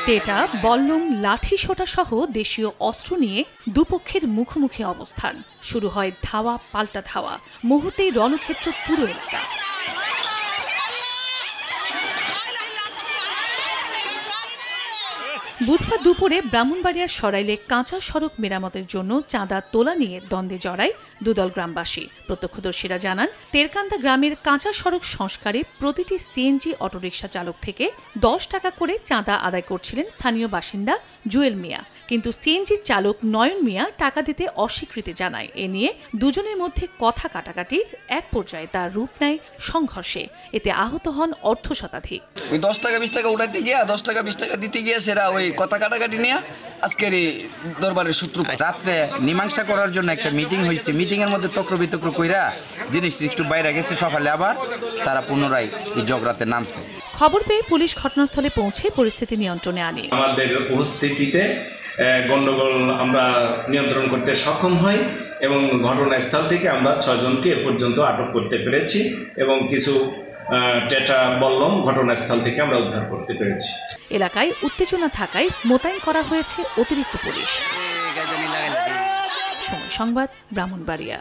টেটা, বল্লম, লাঠি সোঁটা সহ দেশীয় অস্ত্র নিয়ে দুপক্ষের মুখোমুখি অবস্থান। শুরু হয় ধাওয়া পাল্টা ধাওয়া, মুহূর্তেই রণক্ষেত্র পুরো এলাকা। বুধবার দুপুরে ব্রাহ্মণবাড়িয়ার সরাইলে কাঁচা সড়ক মেরামতের জন্য চাঁদা তোলা নিয়ে দ্বন্দ্বে জড়ায় দুদল গ্রামবাসী। প্রত্যক্ষদর্শীরা জানান, তেরকান্দা গ্রামের কাঁচা সড়ক সংস্কারে প্রতিটি সিএনজি অটোরিকশা চালক থেকে ১০ টাকা করে চাঁদা আদায় করছিলেন স্থানীয় বাসিন্দা জুয়েল মিয়া। কিন্তু সিএনজির চালক নয়ন মিয়া টাকা দিতে অস্বীকৃতি জানায়। এ নিয়ে দুজনের মধ্যে কথা কাটাকাটির এক পর্যায়ে তার রূপ নেয় সংঘর্ষে। এতে আহত হন অর্ধশতাধিক। 10 টাকা 20 টাকা উঠাইতে গিয়া 10 টাকা 20 টাকা দিতে গিয়ে সেরা ওই কথা কাটাকাটি নিয়ে আজকের এই দরবারের সূত্রপাত। রাত্রে মীমাংসা করার জন্য একটা মিটিং হয়েছে, মিটিং এর মধ্যে তক্র বিতক্র কইরা জিনিস একটু বাইরে গেছে, সকালে আবার তারা পুনরায় এই ঝগড়াতে নামছে। খবর পেয়ে পুলিশ ঘটনাস্থলে পৌঁছে পরিস্থিতি নিয়ন্ত্রণে আনে। আমাদের উপস্থিতিতে গন্ডগোল আমরা নিয়ন্ত্রণ করতে সক্ষম হই এবং ঘটনাস্থল থেকে আমরা 6 জনকে এ পর্যন্ত আটক করতে পেরেছি এবং কিছু টেটা বল্লম ঘটনাস্থল থেকে আমরা উদ্ধার করতে পেরেছি। এলাকায় উত্তেজনা থাকায় মোতায়েন করা হয়েছে অতিরিক্ত পুলিশ। সময় সংবাদ, ব্রাহ্মণবাড়িয়া।